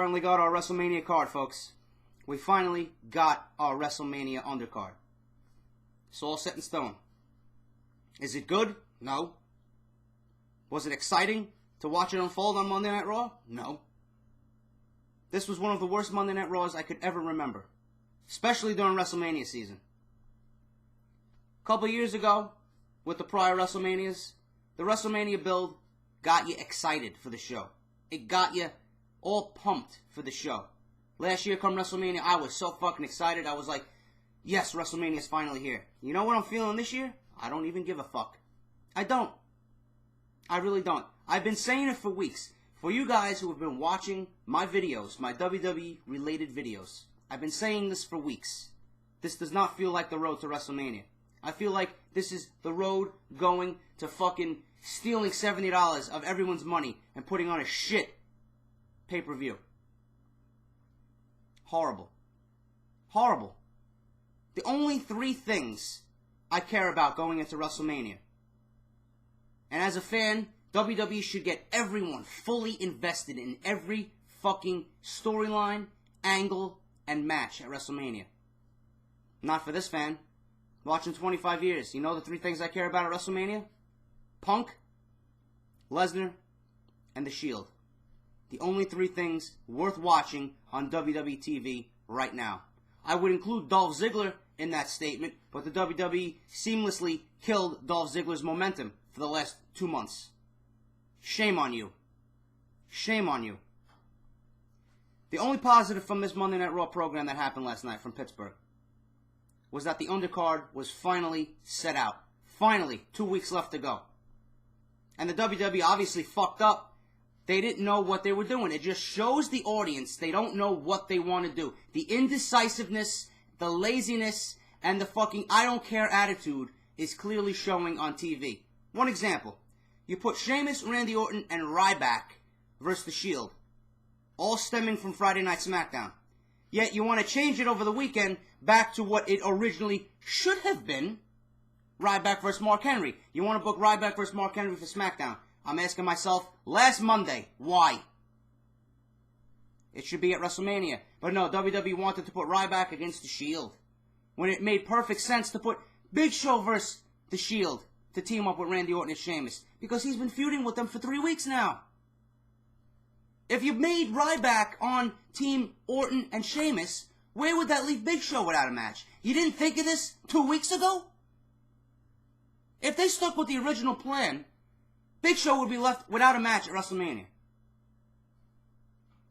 finally got our WrestleMania card, folks. We finally got our WrestleMania undercard. It's all set in stone. Is it good? No. Was it exciting to watch it unfold on Monday Night Raw? No. This was one of the worst Monday Night Raws I could ever remember, especially during WrestleMania season. A couple years ago, with the prior WrestleManias, the WrestleMania build got you excited for the show. It got you all pumped for the show. Last year, come WrestleMania, I was so fucking excited. I was like, yes, WrestleMania's finally here. You know what I'm feeling this year? I don't even give a fuck. I don't. I really don't. I've been saying it for weeks. For you guys who have been watching my videos, my WWE-related videos, I've been saying this for weeks. This does not feel like the road to WrestleMania. I feel like this is the road going to fucking stealing $70 of everyone's money and putting on a shit pay-per-view. Horrible. Horrible. The only three things I care about going into WrestleMania. And as a fan, WWE should get everyone fully invested in every fucking storyline, angle, and match at WrestleMania. Not for this fan. Watching 25 years. You know the three things I care about at WrestleMania? Punk, Lesnar, and The Shield. The only three things worth watching on WWE TV right now. I would include Dolph Ziggler in that statement, but the WWE seamlessly killed Dolph Ziggler's momentum for the last 2 months. Shame on you. Shame on you. The only positive from this Monday Night Raw program that happened last night from Pittsburgh was that the undercard was finally set out. Finally, 2 weeks left to go. And the WWE obviously fucked up. They didn't know what they were doing. It just shows the audience they don't know what they want to do. The indecisiveness, the laziness, and the fucking I don't care attitude is clearly showing on TV. One example. You put Sheamus, Randy Orton, and Ryback versus The Shield. All stemming from Friday Night SmackDown. Yet you want to change it over the weekend back to what it originally should have been. Ryback versus Mark Henry. You want to book Ryback versus Mark Henry for SmackDown. I'm asking myself, last Monday, why? It should be at WrestleMania. But no, WWE wanted to put Ryback against The Shield. When it made perfect sense to put Big Show versus The Shield to team up with Randy Orton and Sheamus. Because he's been feuding with them for 3 weeks now. If you made Ryback on Team Orton and Sheamus, where would that leave Big Show without a match? You didn't think of this 2 weeks ago? If they stuck with the original plan, Big Show would be left without a match at WrestleMania.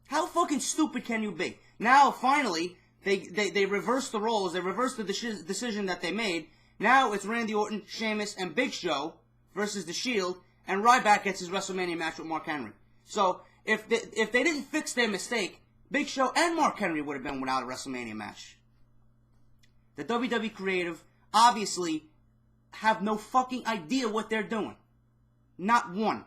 How fucking stupid can you be? Now, finally, they reversed the roles. They reversed the decision that they made. Now it's Randy Orton, Sheamus, and Big Show versus The Shield, and Ryback gets his WrestleMania match with Mark Henry. So, if they didn't fix their mistake, Big Show and Mark Henry would have been without a WrestleMania match. The WWE creative obviously have no fucking idea what they're doing. Not one.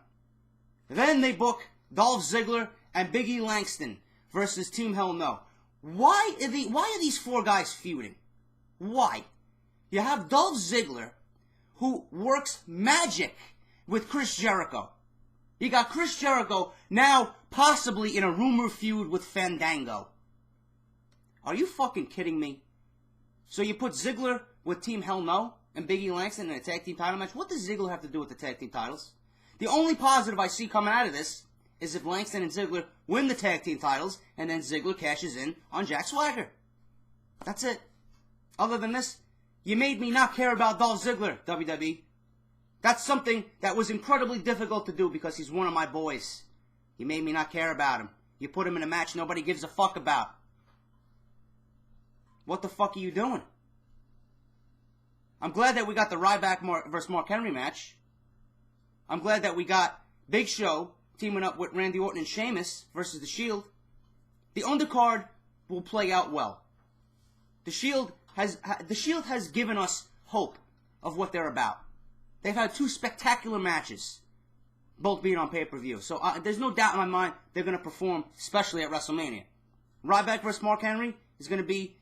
Then they book Dolph Ziggler and Big E Langston versus Team Hell No. Why are these four guys feuding? Why? You have Dolph Ziggler, who works magic with Chris Jericho. You got Chris Jericho now possibly in a rumor feud with Fandango. Are you fucking kidding me? So you put Ziggler with Team Hell No and Big E Langston in a tag team title match? What does Ziggler have to do with the tag team titles? The only positive I see coming out of this is if Langston and Ziggler win the tag team titles and then Ziggler cashes in on Jack Swagger. That's it. Other than this, you made me not care about Dolph Ziggler, WWE. That's something that was incredibly difficult to do because he's one of my boys. You made me not care about him. You put him in a match nobody gives a fuck about. What the fuck are you doing? I'm glad that we got the Ryback versus Mark Henry match. I'm glad that we got Big Show teaming up with Randy Orton and Sheamus versus The Shield. The undercard will play out well. The Shield has given us hope of what they're about. They've had 2 spectacular matches, both being on pay-per-view. So there's no doubt in my mind they're going to perform, especially at WrestleMania. Ryback versus Mark Henry is going to be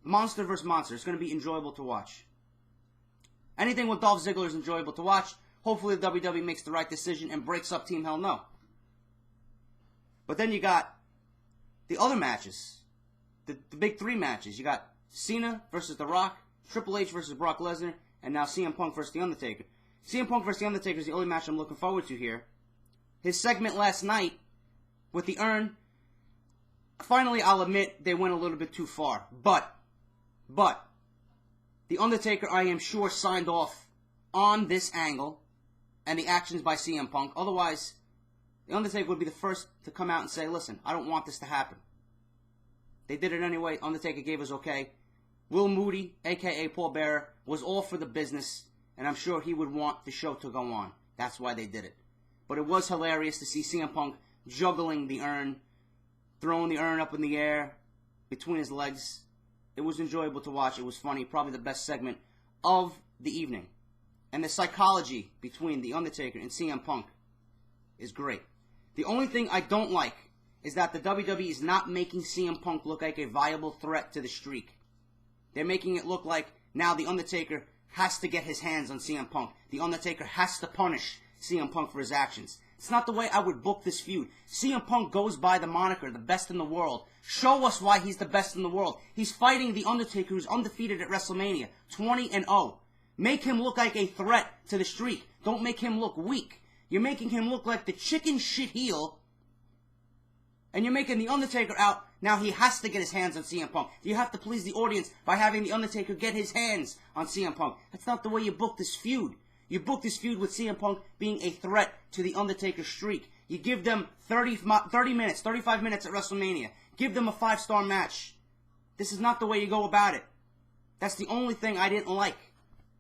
monster versus monster. It's going to be enjoyable to watch. Anything with Dolph Ziggler is enjoyable to watch. Hopefully the WWE makes the right decision and breaks up Team Hell No. But then you got the other matches, the big three matches. You got Cena versus The Rock, Triple H versus Brock Lesnar, and now CM Punk versus The Undertaker. CM Punk versus The Undertaker is the only match I'm looking forward to here. His segment last night with the urn, finally, I'll admit they went a little bit too far. But, The Undertaker, I am sure, signed off on this angle and the actions by CM Punk. Otherwise, The Undertaker would be the first to come out and say, listen, I don't want this to happen. They did it anyway. Undertaker gave us okay. Will Moody, a.k.a. Paul Bearer, was all for the business, and I'm sure he would want the show to go on. That's why they did it. But it was hilarious to see CM Punk juggling the urn, throwing the urn up in the air between his legs. It was enjoyable to watch. It was funny. Probably the best segment of the evening. And the psychology between The Undertaker and CM Punk is great. The only thing I don't like is that the WWE is not making CM Punk look like a viable threat to the streak. They're making it look like now The Undertaker has to get his hands on CM Punk. The Undertaker has to punish CM Punk for his actions. It's not the way I would book this feud. CM Punk goes by the moniker, the best in the world. Show us why he's the best in the world. He's fighting The Undertaker, who's undefeated at Wrestlemania, 20-0. Make him look like a threat to the streak. Don't make him look weak. You're making him look like the chicken shit heel, and you're making The Undertaker out. Now he has to get his hands on CM Punk. You have to please the audience by having The Undertaker get his hands on CM Punk. That's not the way you book this feud. You book this feud with CM Punk being a threat to The Undertaker's streak. You give them 30 minutes, 35 minutes at WrestleMania. Give them a 5-star match. This is not the way you go about it. That's the only thing I didn't like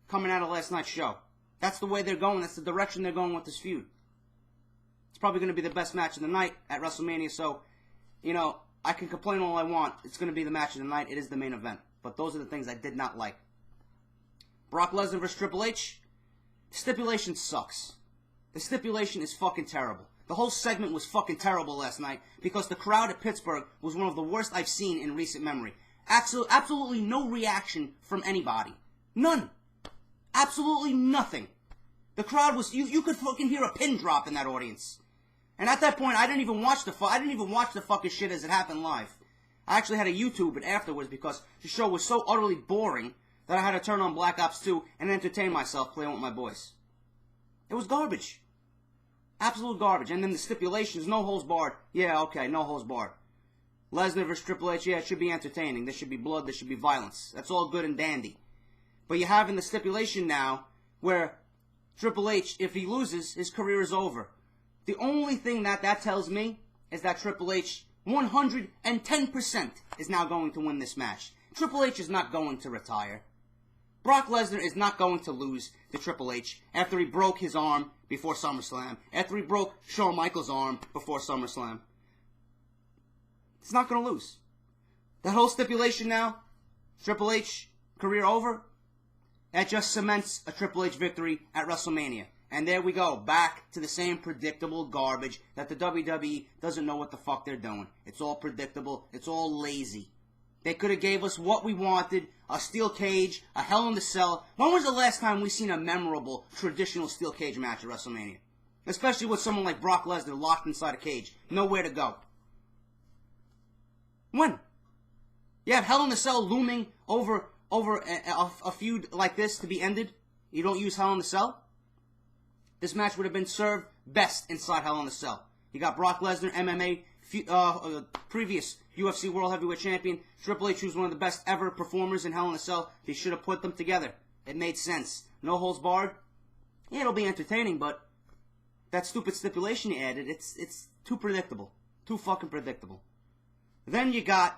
coming out of last night's show. That's the way they're going. That's the direction they're going with this feud. It's probably going to be the best match of the night at WrestleMania, so, you know, I can complain all I want. It's going to be the match of the night. It is the main event. But those are the things I did not like. Brock Lesnar versus Triple H. Stipulation sucks. The stipulation is fucking terrible. The whole segment was fucking terrible last night because the crowd at Pittsburgh was one of the worst I've seen in recent memory. Absolutely no reaction from anybody. None. Absolutely nothing. The crowd was, you could fucking hear a pin drop in that audience. And at that point, I didn't even watch the fucking shit as it happened live. I actually had to YouTube it afterwards because the show was so utterly boring that I had to turn on Black Ops 2 and entertain myself playing with my boys. It was garbage. Absolute garbage. And then the stipulations, no holds barred. Yeah, okay, no holds barred. Lesnar versus Triple H, yeah, it should be entertaining. There should be blood, there should be violence. That's all good and dandy. But you have in the stipulation now where Triple H, if he loses, his career is over. The only thing that tells me is that Triple H 110% is now going to win this match. Triple H is not going to retire. Brock Lesnar is not going to lose to Triple H after he broke his arm before SummerSlam, after he broke Shawn Michaels' arm before SummerSlam. He's not going to lose. That whole stipulation now, Triple H, career over, that just cements a Triple H victory at WrestleMania. And there we go, back to the same predictable garbage that the WWE doesn't know what the fuck they're doing. It's all predictable. It's all lazy. They could have gave us what we wanted, a steel cage, a Hell in the Cell. When was the last time we seen a memorable, traditional steel cage match at WrestleMania? Especially with someone like Brock Lesnar locked inside a cage. Nowhere to go. When? You have Hell in the Cell looming over a feud like this to be ended? You don't use Hell in the Cell? This match would have been served best inside Hell in the Cell. You got Brock Lesnar, MMA, previous UFC World Heavyweight Champion. Triple H, who's one of the best ever performers in Hell in a Cell. They should have put them together. It made sense. No holds barred. Yeah, it'll be entertaining, but that stupid stipulation you added, it's too predictable. Too fucking predictable. Then you got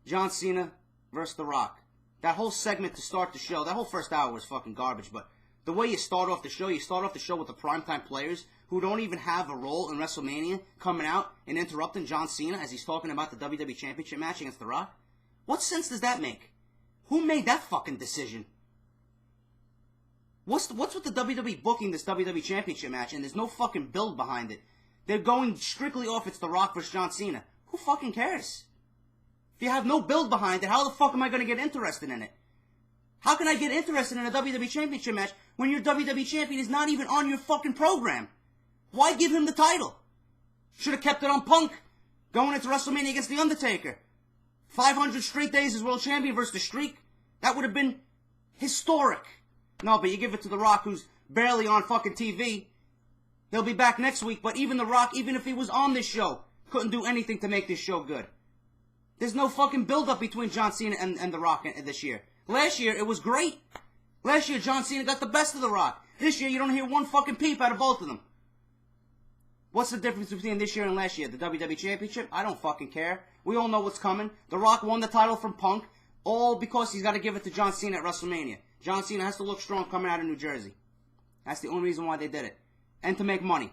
John Cena versus The Rock. That whole segment to start the show, that whole first hour was fucking garbage, but the way you start off the show with the primetime players who don't even have a role in WrestleMania coming out and interrupting John Cena as he's talking about the WWE Championship match against The Rock. What sense does that make? Who made that fucking decision? What's with the WWE booking this WWE Championship match and there's no fucking build behind it? They're going strictly off it's The Rock versus John Cena. Who fucking cares? If you have no build behind it, how the fuck am I going to get interested in it? How can I get interested in a WWE Championship match when your WWE Champion is not even on your fucking program? Why give him the title? Should have kept it on Punk. Going into WrestleMania against The Undertaker. 500 straight days as world champion versus the Streak. That would have been historic. No, but you give it to The Rock, who's barely on fucking TV. He'll be back next week, but even The Rock, even if he was on this show, couldn't do anything to make this show good. There's no fucking build-up between John Cena and The Rock this year. Last year, it was great. Last year, John Cena got the best of The Rock. This year, you don't hear one fucking peep out of both of them. What's the difference between this year and last year? The WWE Championship? I don't fucking care. We all know what's coming. The Rock won the title from Punk, all because he's got to give it to John Cena at WrestleMania. John Cena has to look strong coming out of New Jersey. That's the only reason why they did it. And to make money.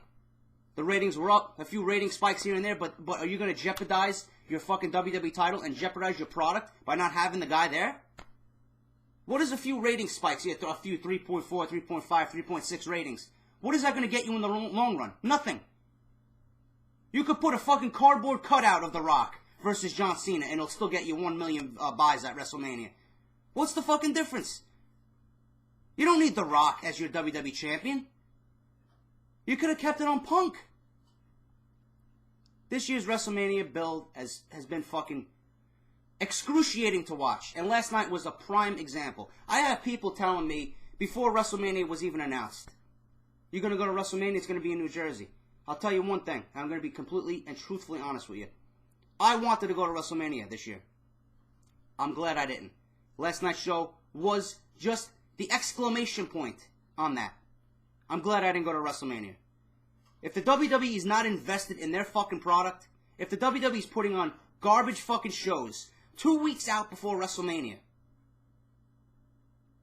The ratings were up, a few rating spikes here and there, but are you going to jeopardize your fucking WWE title and jeopardize your product by not having the guy there? What is a few rating spikes? Yeah, a few 3.4, 3.5, 3.6 ratings. What is that going to get you in the long run? Nothing. You could put a fucking cardboard cutout of The Rock versus John Cena and it'll still get you 1 million buys at WrestleMania. What's the fucking difference? You don't need The Rock as your WWE champion. You could have kept it on Punk. This year's WrestleMania build has been fucking excruciating to watch. And last night was a prime example. I had people telling me before WrestleMania was even announced, you're going to go to WrestleMania, it's going to be in New Jersey. I'll tell you one thing. I'm going to be completely and truthfully honest with you. I wanted to go to WrestleMania this year. I'm glad I didn't. Last night's show was just the exclamation point on that. I'm glad I didn't go to WrestleMania. If the WWE is not invested in their fucking product, if the WWE is putting on garbage fucking shows 2 weeks out before WrestleMania,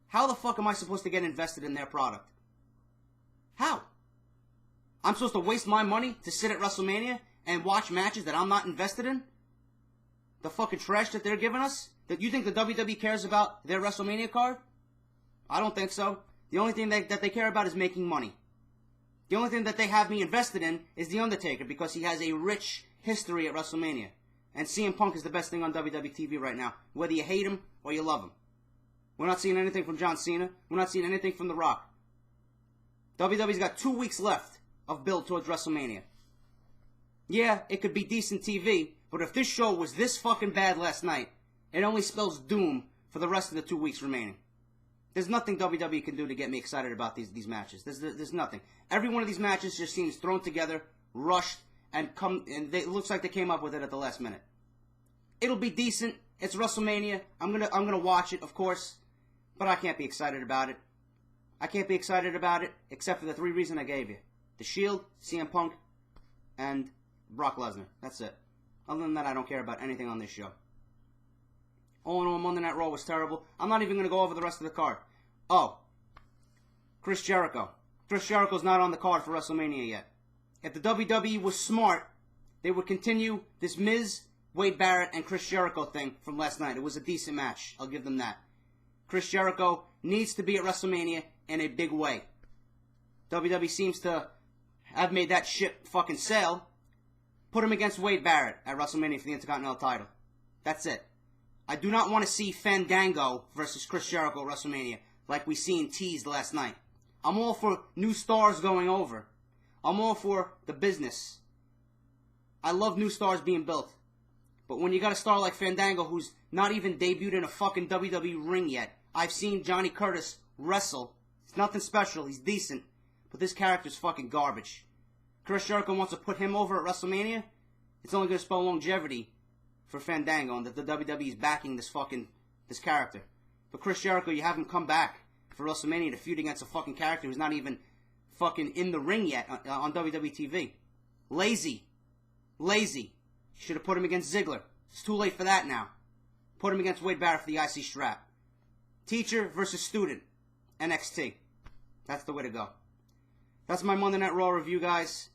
how the fuck am I supposed to get invested in their product? How? I'm supposed to waste my money to sit at WrestleMania and watch matches that I'm not invested in? The fucking trash that they're giving us? That you think the WWE cares about their WrestleMania card? I don't think so. The only thing that they care about is making money. The only thing that they have me invested in is The Undertaker because he has a rich history at WrestleMania. And CM Punk is the best thing on WWE TV right now, whether you hate him or you love him. We're not seeing anything from John Cena. We're not seeing anything from The Rock. WWE's got 2 weeks left of build towards WrestleMania. Yeah, it could be decent TV, but if this show was this fucking bad last night, it only spells doom for the rest of the 2 weeks remaining. There's nothing WWE can do to get me excited about these matches. There's nothing. Every one of these matches just seems thrown together, rushed, and it looks like they came up with it at the last minute. It'll be decent. It's WrestleMania. I'm gonna watch it, of course, but I can't be excited about it. I can't be excited about it except for the 3 reasons I gave you: The Shield, CM Punk, and Brock Lesnar. That's it. Other than that, I don't care about anything on this show. All in all, Monday Night Raw was terrible. I'm not even going to go over the rest of the card. Oh, Chris Jericho. Chris Jericho's not on the card for WrestleMania yet. If the WWE was smart, they would continue this Miz, Wade Barrett, and Chris Jericho thing from last night. It was a decent match. I'll give them that. Chris Jericho needs to be at WrestleMania in a big way. WWE seems to have made that ship fucking sail. Put him against Wade Barrett at WrestleMania for the Intercontinental title. That's it. I do not want to see Fandango versus Chris Jericho at WrestleMania like we seen teased last night. I'm all for new stars going over. I'm all for the business. I love new stars being built. But when you got a star like Fandango who's not even debuted in a fucking WWE ring yet, I've seen Johnny Curtis wrestle. It's nothing special. He's decent. But this character's fucking garbage. Chris Jericho wants to put him over at WrestleMania. It's only going to spell longevity for Fandango, and that the WWE is backing this character. But Chris Jericho, you have him come back for WrestleMania to feud against a fucking character who's not even fucking in the ring yet on WWE TV. Lazy. Lazy. Should have put him against Ziggler. It's too late for that now. Put him against Wade Barrett for the IC strap. Teacher versus student. NXT. That's the way to go. That's my Monday Night Raw review, guys.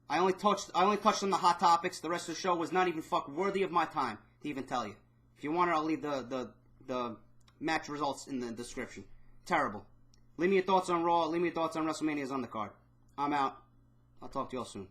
I only touched on the hot topics. The rest of the show was not even worthy of my time to even tell you. If you want it, I'll leave the match results in the description. Terrible. Leave me your thoughts on Raw. Leave me your thoughts on WrestleMania's undercard. I'm out. I'll talk to you all soon.